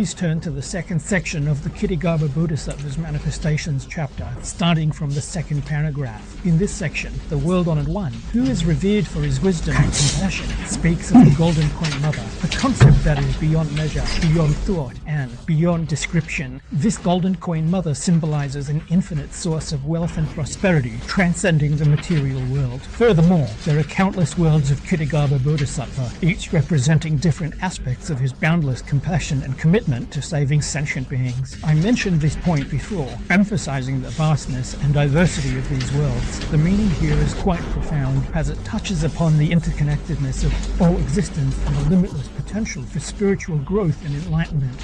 Please turn to the second section of the Kitigarbha Bodhisattva's Manifestations chapter, starting from the second paragraph. In this section, the World-Honored One, who is revered for his wisdom and compassion, speaks of the Golden Point Mother, a concept that is beyond measure, beyond thought, and beyond description. This Golden Coin Mother symbolizes an infinite source of wealth and prosperity, transcending the material world. Furthermore, there are countless worlds of Kitigarbha Bodhisattva, each representing different aspects of his boundless compassion and commitment to saving sentient beings. I mentioned this point before, emphasizing the vastness and diversity of these worlds. The meaning here is quite profound, as it touches upon the interconnectedness of all existence and the limitless potential for spiritual growth and enlightenment.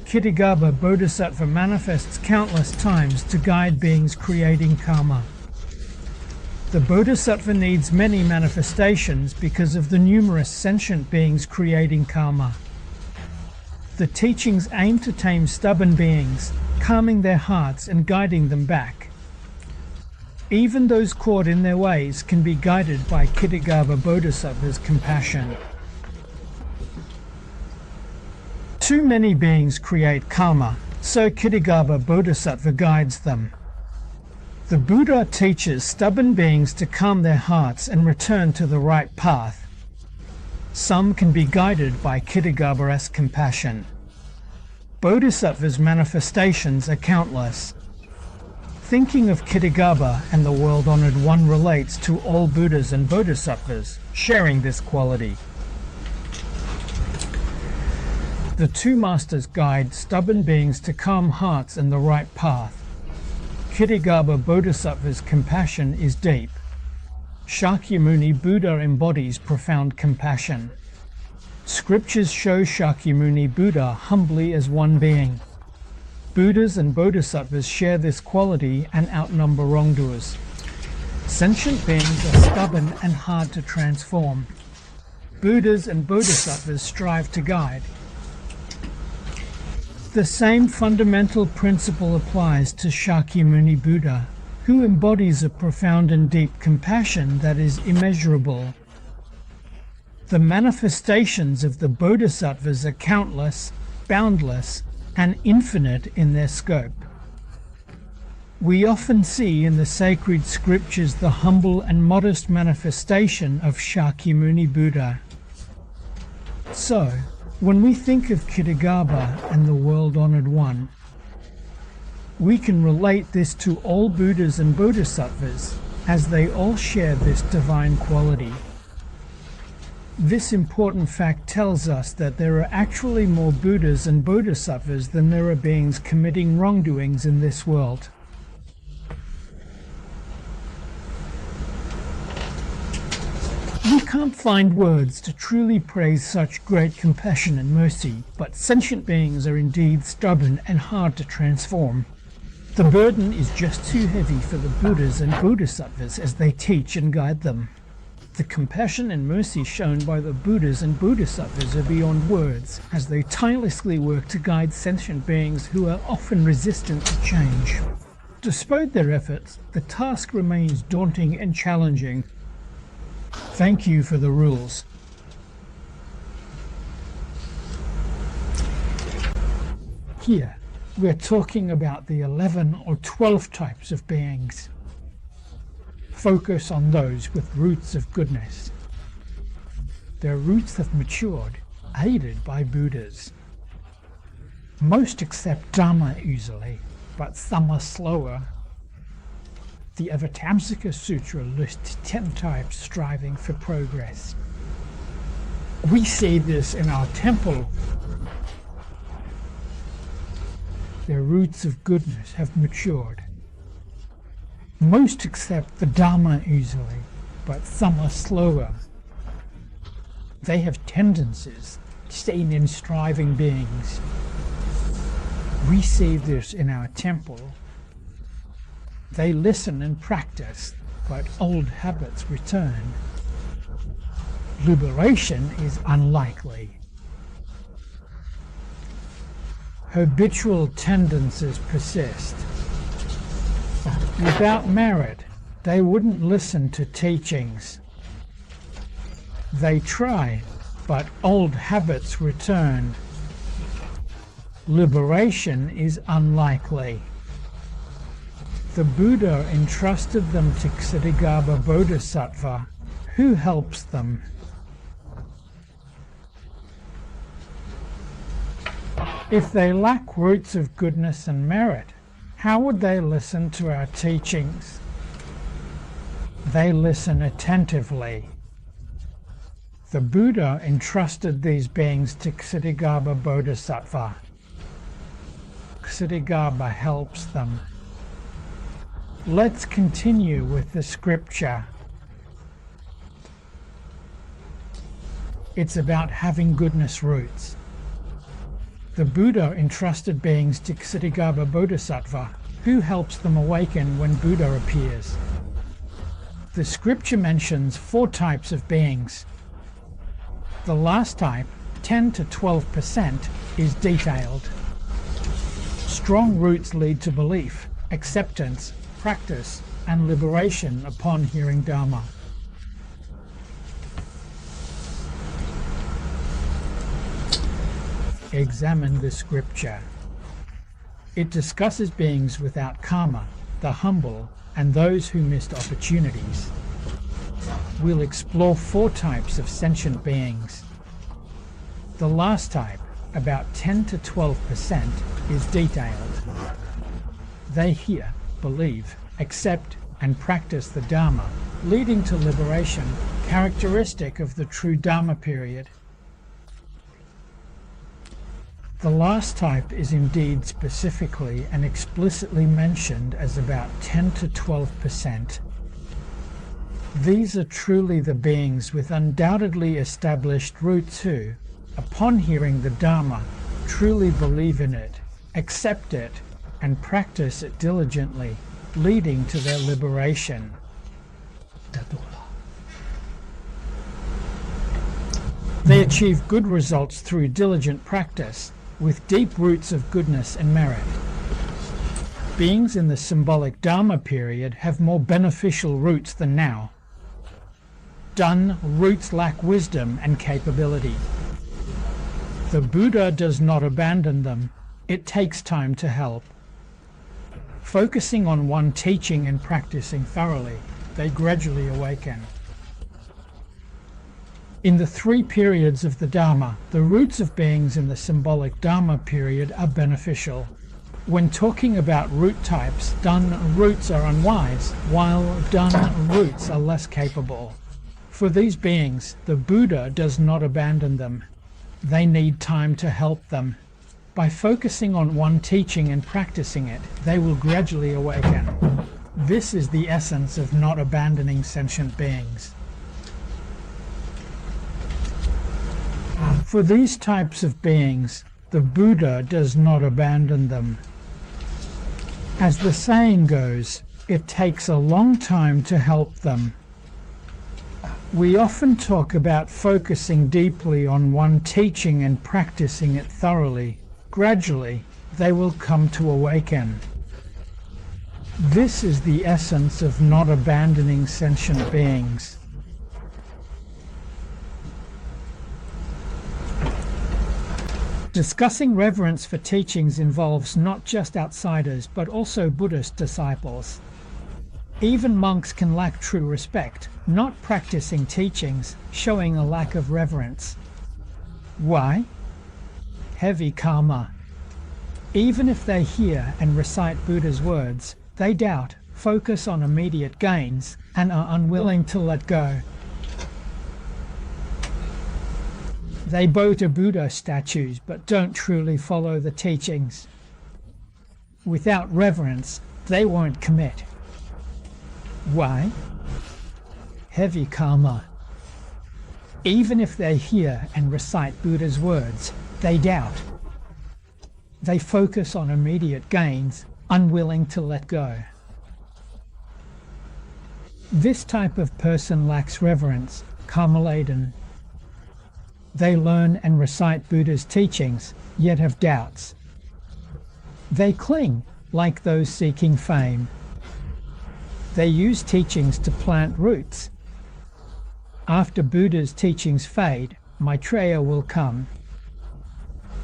Kitigarbha Bodhisattva manifests countless times to guide beings creating karma. The Bodhisattva needs many manifestations because of the numerous sentient beings creating karma. The teachings aim to tame stubborn beings, calming their hearts and guiding them back. Even those caught in their ways can be guided by Kitigarbha Bodhisattva's compassion. Too many beings create karma, so Kitigarbha Bodhisattva guides them. The Buddha teaches stubborn beings to calm their hearts and return to the right path. Some can be guided by Kitigarbha's compassion. Bodhisattva's manifestations are countless. Thinking of Kitigarbha and the World-Honored One relates to all Buddhas and Bodhisattvas, sharing this quality. The two masters guide stubborn beings to calm hearts and the right path. Kitigarbha Bodhisattva's compassion is deep. Shakyamuni Buddha embodies profound compassion. Scriptures show Shakyamuni Buddha humbly as one being. Buddhas and Bodhisattvas share this quality and outnumber wrongdoers. Sentient beings are stubborn and hard to transform. Buddhas and Bodhisattvas strive to guide. The same fundamental principle applies to Shakyamuni Buddha, who embodies a profound and deep compassion that is immeasurable. The manifestations of the Bodhisattvas are countless, boundless, and infinite in their scope. We often see in the sacred scriptures the humble and modest manifestation of Shakyamuni Buddha. So, when we think of Kitigarbha and the World-Honored One, we can relate this to all Buddhas and Bodhisattvas, as they all share this divine quality. This important fact tells us that there are actually more Buddhas and Bodhisattvas than there are beings committing wrongdoings in this world. We can't find words to truly praise such great compassion and mercy, but sentient beings are indeed stubborn and hard to transform. The burden is just too heavy for the Buddhas and Bodhisattvas as they teach and guide them. The compassion and mercy shown by the Buddhas and Bodhisattvas are beyond words, as they tirelessly work to guide sentient beings who are often resistant to change. Despite their efforts, the task remains daunting and challenging. Thank you for the rules. Here, we're talking about the 11 or 12 types of beings. Focus on those with roots of goodness. Their roots have matured, aided by Buddhas. Most accept Dharma easily, but some are slower. The Avatamsaka Sutra lists 10 types striving for progress. We see this in our temple. Their roots of goodness have matured. Most accept the Dharma easily, but some are slower. They have tendencies seen in striving beings. We see this in our temple. They listen and practice, but old habits return. Liberation is unlikely. Habitual tendencies persist. Without merit, they wouldn't listen to teachings. They try, but old habits return. Liberation is unlikely. The Buddha entrusted them to Ksitigarbha Bodhisattva, who helps them. If they lack roots of goodness and merit, how would they listen to our teachings? They listen attentively. The Buddha entrusted these beings to Ksitigarbha Bodhisattva. Ksitigarbha helps them. Let's continue with the scripture. It's about having goodness roots. The Buddha entrusted beings to Ksitigarbha Bodhisattva, who helps them awaken when Buddha appears. The scripture mentions 4 types of beings. The last type, 10 to 12%, is detailed. Strong roots lead to belief, acceptance, practice, and liberation upon hearing Dharma. Examine the scripture. It discusses beings without karma, the humble, and those who missed opportunities. We'll explore 4 types of sentient beings. The last type, about 10 to 12%, is detailed. They hear, believe, accept, and practice the Dharma, leading to liberation, characteristic of the true Dharma period. The last type is indeed specifically and explicitly mentioned as about 10 to 12%. These are truly the beings with undoubtedly established roots who, upon hearing the Dharma, truly believe in it, accept it, and practice it diligently, leading to their liberation. They achieve good results through diligent practice, with deep roots of goodness and merit. Beings in the symbolic Dharma period have more beneficial roots than now. Done roots lack wisdom and capability. The Buddha does not abandon them. It takes time to help. Focusing on one teaching and practicing thoroughly, they gradually awaken. In the 3 periods of the Dharma, the roots of beings in the symbolic Dharma period are beneficial. When talking about root types, done roots are unwise, while done roots are less capable. For these beings, the Buddha does not abandon them. They need time to help them. By focusing on one teaching and practicing it, they will gradually awaken. This is the essence of not abandoning sentient beings. For these types of beings, the Buddha does not abandon them. As the saying goes, it takes a long time to help them. We often talk about focusing deeply on one teaching and practicing it thoroughly. Gradually, they will come to awaken. This is the essence of not abandoning sentient beings. Discussing reverence for teachings involves not just outsiders, but also Buddhist disciples. Even monks can lack true respect, not practicing teachings, showing a lack of reverence. Why? Heavy karma. Even if they hear and recite Buddha's words, they doubt, focus on immediate gains, and are unwilling to let go. They bow to Buddha statues but don't truly follow the teachings. Without reverence, they won't commit. Why? Heavy karma. Even if they hear and recite Buddha's words, they doubt. They focus on immediate gains, unwilling to let go. This type of person lacks reverence, karma-laden. They learn and recite Buddha's teachings, yet have doubts. They cling, like those seeking fame. They use teachings to plant roots. After Buddha's teachings fade, Maitreya will come.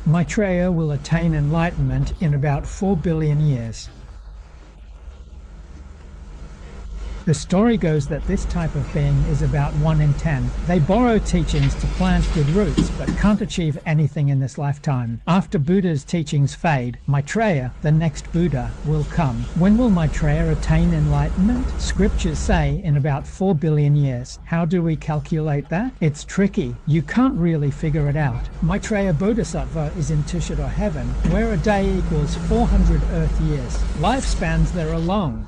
Maitreya will attain enlightenment in about 4 billion years. The story goes that this type of being is about 1 in 10. They borrow teachings to plant good roots, but can't achieve anything in this lifetime. After Buddha's teachings fade, Maitreya, the next Buddha, will come. When will Maitreya attain enlightenment? Scriptures say in about 4 billion years. How do we calculate that? It's tricky. You can't really figure it out. Maitreya Bodhisattva is in Sutra heaven, where a day equals 400 Earth years. Lifespans there are long.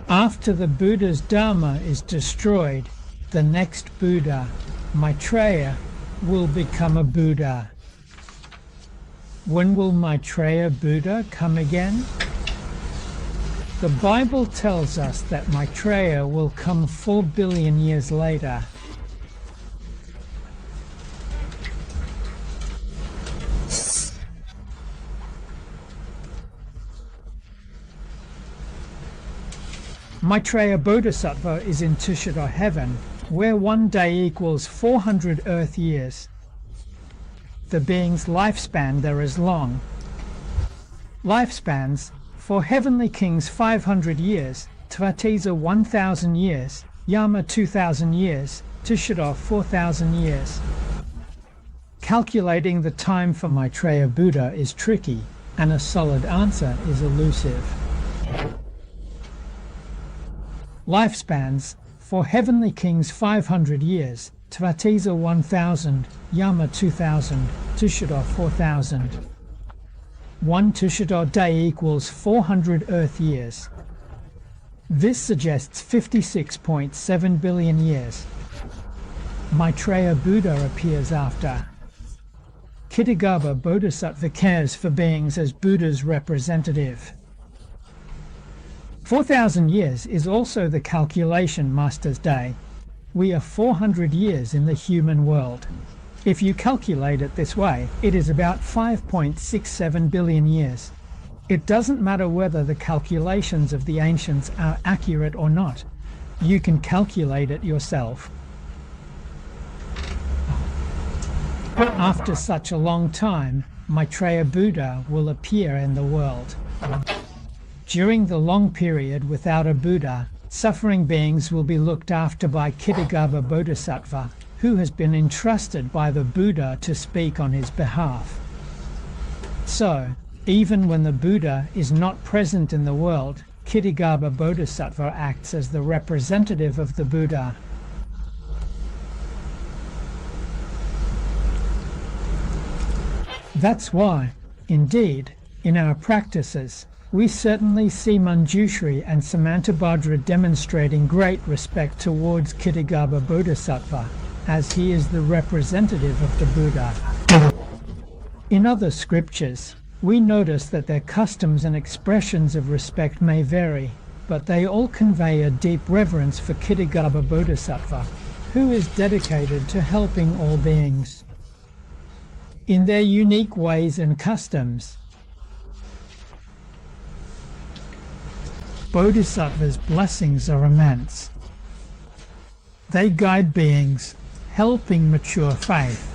After the Buddha's Dharma is destroyed, the next Buddha, Maitreya, will become a Buddha. When will Maitreya Buddha come again? The Bible tells us that Maitreya will come 4 billion years later. Maitreya Bodhisattva is in Sutra heaven, where 1 day equals 400 Earth years. The being's lifespan there is long. Lifespans: for heavenly kings 500 years, Tvatesa 1000 years, Yama 2000 years, Sutra 4000 years. Calculating the time for Maitreya Buddha is tricky, and a solid answer is elusive. Lifespans: for heavenly kings 500 years, Tvatesa 1000, Yama 2000, Sutra 4000. 1 Sutra day equals 400 Earth years. This suggests 56.7 billion years. Maitreya Buddha appears after. Kittagarbha Bodhisattva cares for beings as Buddha's representative. 4,000 years is also the calculation master's day. We are 400 years in the human world. If you calculate it this way, it is about 5.67 billion years. It doesn't matter whether the calculations of the ancients are accurate or not. You can calculate it yourself. After such a long time, Maitreya Buddha will appear in the world. During the long period without a Buddha, suffering beings will be looked after by Kittagarbha Bodhisattva, who has been entrusted by the Buddha to speak on his behalf. So, even when the Buddha is not present in the world, Kittagarbha Bodhisattva acts as the representative of the Buddha. That's why, indeed, in our practices, we certainly see Manjushri and Samantabhadra demonstrating great respect towards Kittagarbha Bodhisattva, as he is the representative of the Buddha. In other scriptures, we notice that their customs and expressions of respect may vary, but they all convey a deep reverence for Kittagarbha Bodhisattva, who is dedicated to helping all beings. In their unique ways and customs, Bodhisattvas' blessings are immense. They guide beings, helping mature faith.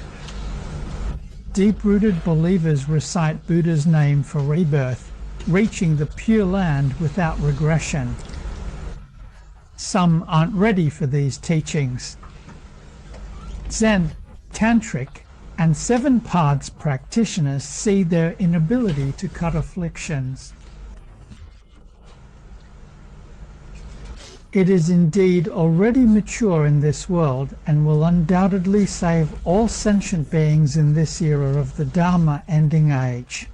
Deep-rooted believers recite Buddha's name for rebirth, reaching the Pure Land without regression. Some aren't ready for these teachings. Zen, Tantric, and 7 paths practitioners see their inability to cut afflictions. It is indeed already mature in this world and will undoubtedly save all sentient beings in this era of the Dharma ending age.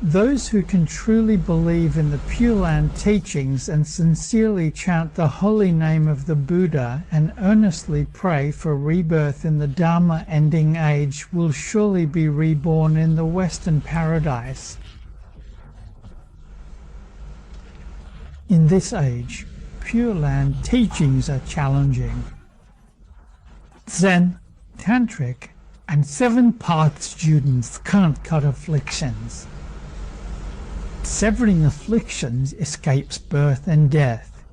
Those who can truly believe in the Pure Land teachings and sincerely chant the holy name of the Buddha and earnestly pray for rebirth in the Dharma ending age will surely be reborn in the Western paradise. In this age, Pure Land teachings are challenging. Zen, Tantric, and 7 path students can't cut afflictions. Severing afflictions escapes birth and death.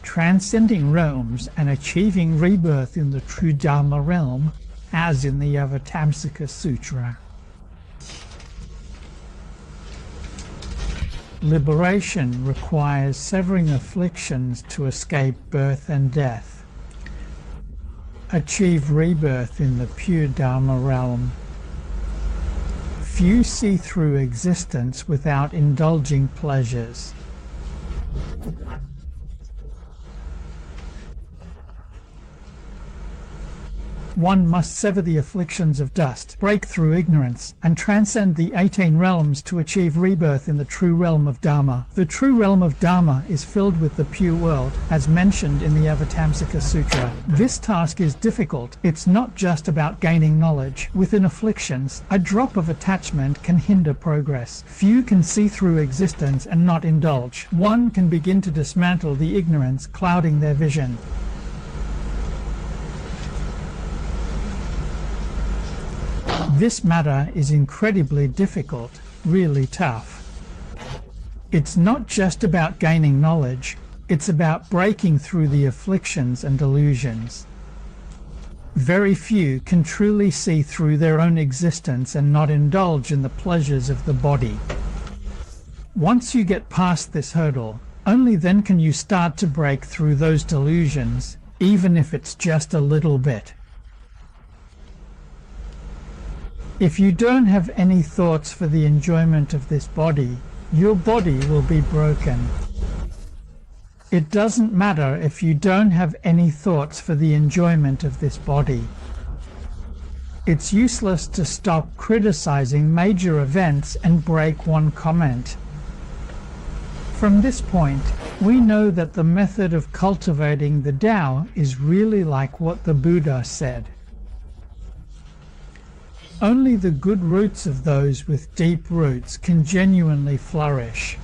transcending realms and achieving rebirth in the true Dharma realm, as in the Avatamsaka Sutra. Liberation requires severing afflictions to escape birth and death. Achieve rebirth in the pure Dharma realm. Few see through existence without indulging pleasures. One must sever the afflictions of dust, break through ignorance, and transcend the 18 realms to achieve rebirth in the true realm of Dharma. The true realm of Dharma is filled with the pure world, as mentioned in the Avatamsaka Sutra. This task is difficult. It's not just about gaining knowledge. Within afflictions, a drop of attachment can hinder progress. Few can see through existence and not indulge. One can begin to dismantle the ignorance clouding their vision. This matter is incredibly difficult, really tough. It's not just about gaining knowledge, it's about breaking through the afflictions and delusions. Very few can truly see through their own existence and not indulge in the pleasures of the body. Once you get past this hurdle, only then can you start to break through those delusions, even if it's just a little bit. If you don't have any thoughts for the enjoyment of this body, your body will be broken. It doesn't matter if you don't have any thoughts for the enjoyment of this body. It's useless to stop criticizing major events and break one comment. From this point, we know that the method of cultivating the Tao is really like what the Buddha said. Only the good roots of those with deep roots can genuinely flourish.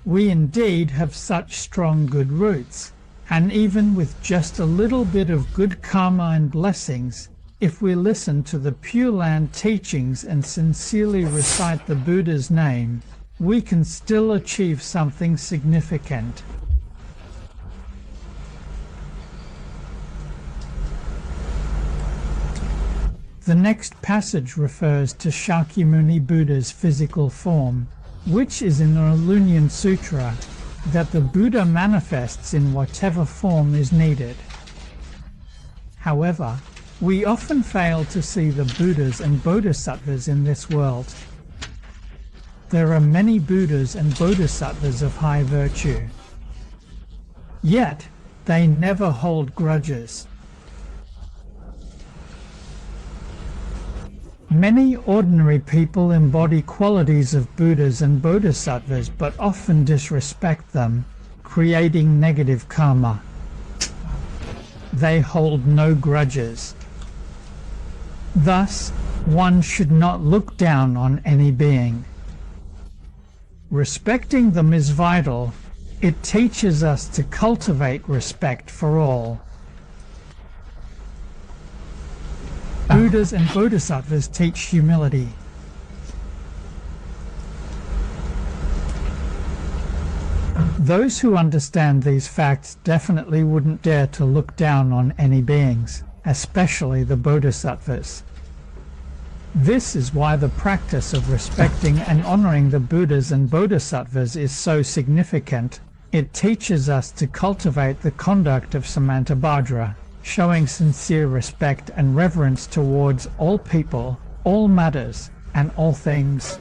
We indeed have such strong good roots, and even with just a little bit of good karma and blessings, if we listen to the Pure Land teachings and sincerely recite the Buddha's name, we can still achieve something significant. The next passage refers to Shakyamuni Buddha's physical form, which is in the Lunyan Sutra, that the Buddha manifests in whatever form is needed. However, we often fail to see the Buddhas and Bodhisattvas in this world. There are many Buddhas and Bodhisattvas of high virtue. Yet, they never hold grudges. Many ordinary people embody qualities of Buddhas and Bodhisattvas but often disrespect them, creating negative karma. They hold no grudges. Thus, one should not look down on any being. Respecting them is vital. It teaches us to cultivate respect for all. Buddhas and Bodhisattvas teach humility. Those who understand these facts definitely wouldn't dare to look down on any beings, especially the Bodhisattvas. This is why the practice of respecting and honoring the Buddhas and Bodhisattvas is so significant. It teaches us to cultivate the conduct of Samantabhadra, showing sincere respect and reverence towards all people, all matters, and all things.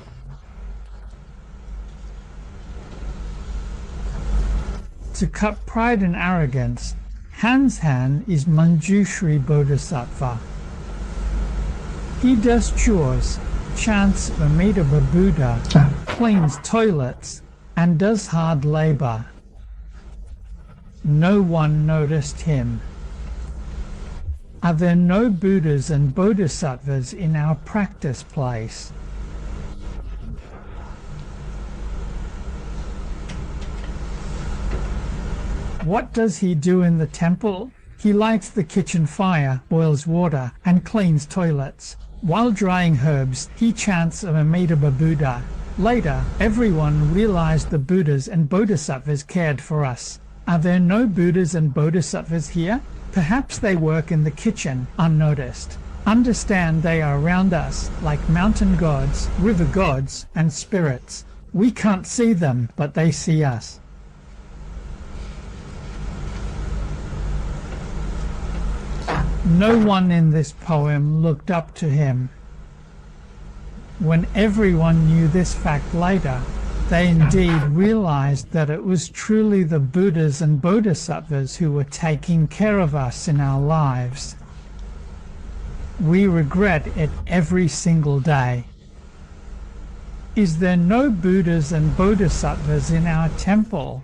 To cut pride and arrogance, Hanshan is Manjushri Bodhisattva. He does chores, chants Amitabha Buddha, cleans toilets, and does hard labor. No one noticed him. Are there no Buddhas and Bodhisattvas in our practice place? What does he do in the temple? He lights the kitchen fire, boils water, and cleans toilets. While drying herbs, he chants Amitabha Buddha. Later, everyone realized the Buddhas and Bodhisattvas cared for us. Are there no Buddhas and Bodhisattvas here? Perhaps they work in the kitchen, unnoticed. Understand they are around us, like mountain gods, river gods, and spirits. We can't see them, but they see us. No one in this poem looked up to him. When everyone knew this fact later, they indeed realized that it was truly the Buddhas and Bodhisattvas who were taking care of us in our lives. We regret it every single day. Is there no Buddhas and Bodhisattvas in our temple?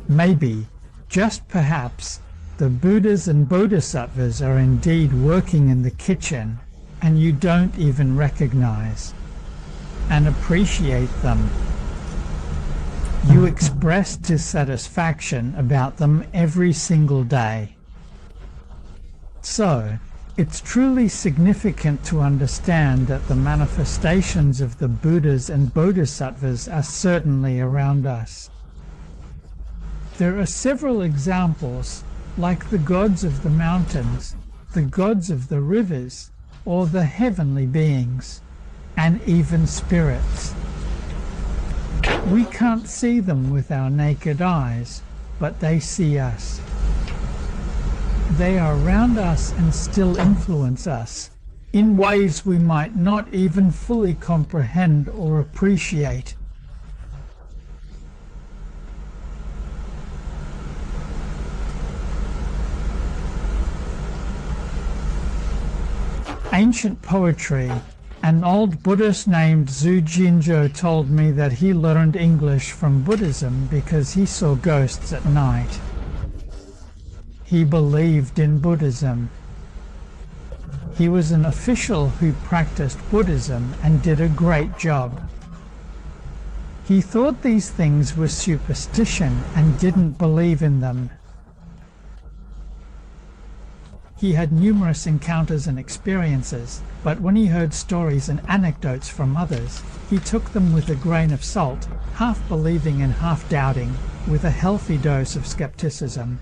Maybe, just perhaps, the Buddhas and Bodhisattvas are indeed working in the kitchen, and you don't even recognize and appreciate them. You express dissatisfaction about them every single day. So, it's truly significant to understand that the manifestations of the Buddhas and Bodhisattvas are certainly around us. There are several examples, like the gods of the mountains, the gods of the rivers, or the heavenly beings, and even spirits. We can't see them with our naked eyes, but they see us. They are around us and still influence us, in ways we might not even fully comprehend or appreciate. Ancient poetry. An old Buddhist named Zhu Jinzhou told me that he learned English from Buddhism because he saw ghosts at night. He believed in Buddhism. He was an official who practiced Buddhism and did a great job. He thought these things were superstition and didn't believe in them. He had numerous encounters and experiences, but when he heard stories and anecdotes from others, he took them with a grain of salt, half believing and half doubting, with a healthy dose of skepticism.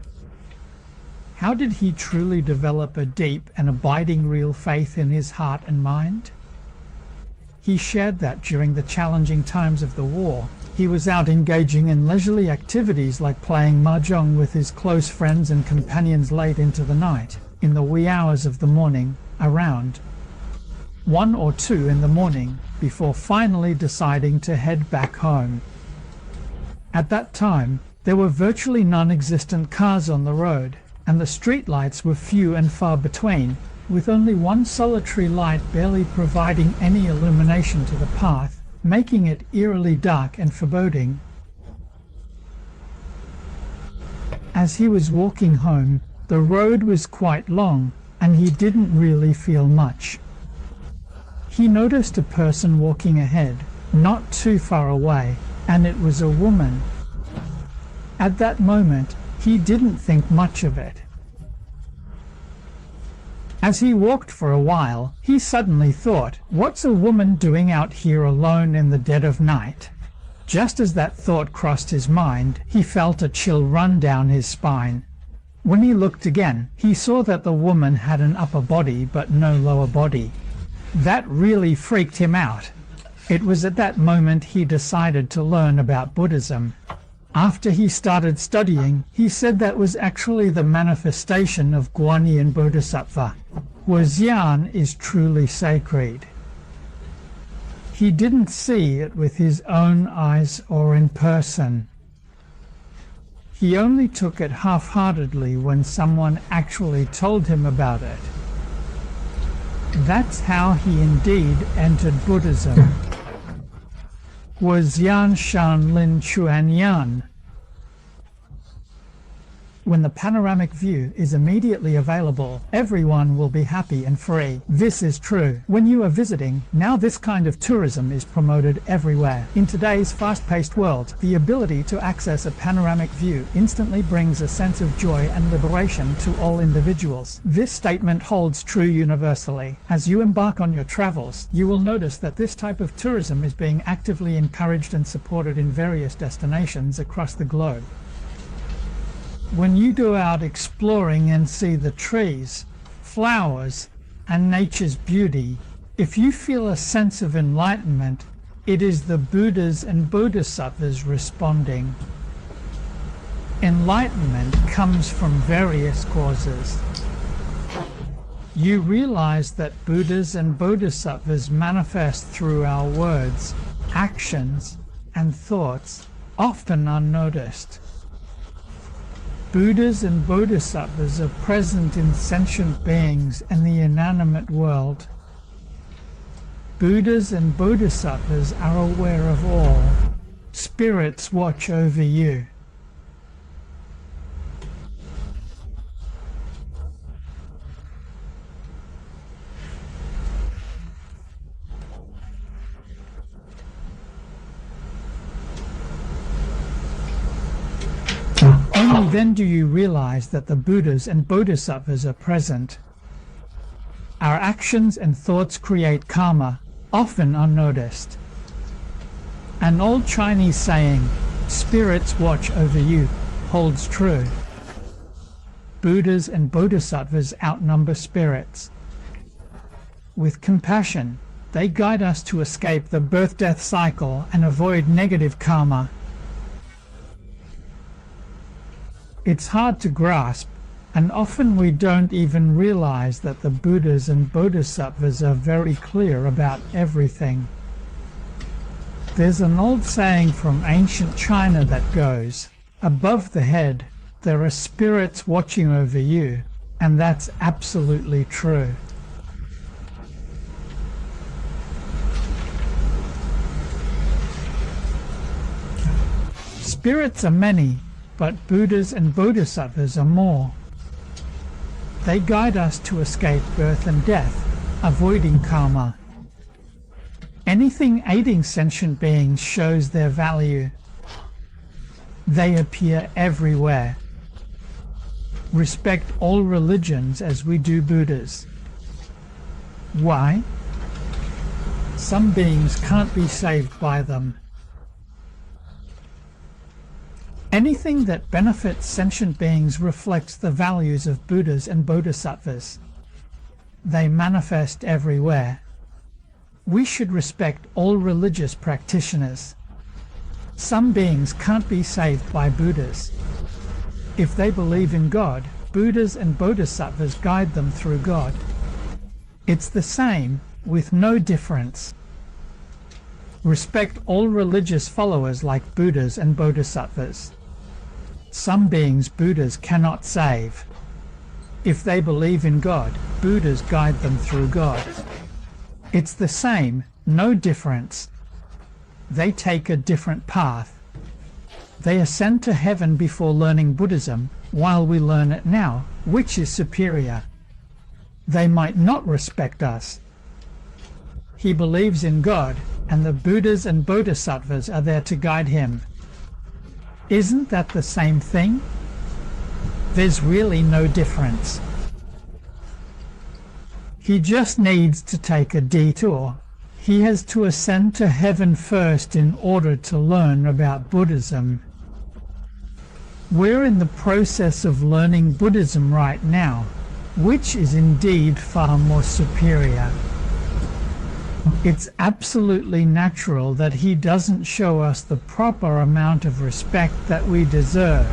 How did he truly develop a deep and abiding real faith in his heart and mind? He shared that during the challenging times of the war, he was out engaging in leisurely activities like playing mahjong with his close friends and companions late into the night, in the wee hours of the morning, around 1 or 2 in the morning, before finally deciding to head back home. At that time, there were virtually non-existent cars on the road, and the street lights were few and far between, with only one solitary light barely providing any illumination to the path, making it eerily dark and foreboding. As he was walking home, the road was quite long, and he didn't really feel much. He noticed a person walking ahead, not too far away, and it was a woman. At that moment, he didn't think much of it. As he walked for a while, he suddenly thought, "What's a woman doing out here alone in the dead of night?" Just as that thought crossed his mind, he felt a chill run down his spine. When he looked again, he saw that the woman had an upper body but no lower body. That really freaked him out. It was at that moment he decided to learn about Buddhism. After he started studying, he said that was actually the manifestation of Guanyin Bodhisattva. Huaxian is truly sacred. He didn't see it with his own eyes or in person. He only took it half-heartedly when someone actually told him about it. That's how he indeed entered Buddhism. Huaxian Shan Lin Chuan Yan. When the panoramic view is immediately available, everyone will be happy and free. This is true. When you are visiting, now this kind of tourism is promoted everywhere. In today's fast-paced world, the ability to access a panoramic view instantly brings a sense of joy and liberation to all individuals. This statement holds true universally. As you embark on your travels, you will notice that this type of tourism is being actively encouraged and supported in various destinations across the globe. When you go out exploring and see the trees, flowers, and nature's beauty, if you feel a sense of enlightenment, it is the Buddhas and Bodhisattvas responding. Enlightenment comes from various causes. You realize that Buddhas and Bodhisattvas manifest through our words, actions, and thoughts, often unnoticed. Buddhas and Bodhisattvas are present in sentient beings and the inanimate world. Buddhas and Bodhisattvas are aware of all. Spirits watch over you. Only then do you realize that the Buddhas and Bodhisattvas are present. Our actions and thoughts create karma, often unnoticed. An old Chinese saying, "Spirits watch over you," holds true. Buddhas and Bodhisattvas outnumber spirits. With compassion, they guide us to escape the birth-death cycle and avoid negative karma. It's hard to grasp, and often we don't even realize that the Buddhas and Bodhisattvas are very clear about everything. There's an old saying from ancient China that goes, "Above the head, there are spirits watching over you," and that's absolutely true. Spirits are many, but Buddhas and Bodhisattvas are more. They guide us to escape birth and death, avoiding karma. Anything aiding sentient beings shows their value. They appear everywhere. Respect all religions as we do Buddhas. Why? Some beings can't be saved by them. Anything that benefits sentient beings reflects the values of Buddhas and Bodhisattvas. They manifest everywhere. We should respect all religious practitioners. Some beings can't be saved by Buddhas. If they believe in God, Buddhas and Bodhisattvas guide them through God. It's the same, with no difference. Respect all religious followers like Buddhas and Bodhisattvas. Some beings Buddhas cannot save. If they believe in God, Buddhas guide them through God. It's the same, no difference. They take a different path. They ascend to heaven before learning Buddhism, while we learn it now. Which is superior? They might not respect us. He believes in God, and the Buddhas and Bodhisattvas are there to guide him. Isn't that the same thing? There's really no difference. He just needs to take a detour. He has to ascend to heaven first in order to learn about Buddhism. We're in the process of learning Buddhism right now, which is indeed far more superior. It's absolutely natural that he doesn't show us the proper amount of respect that we deserve.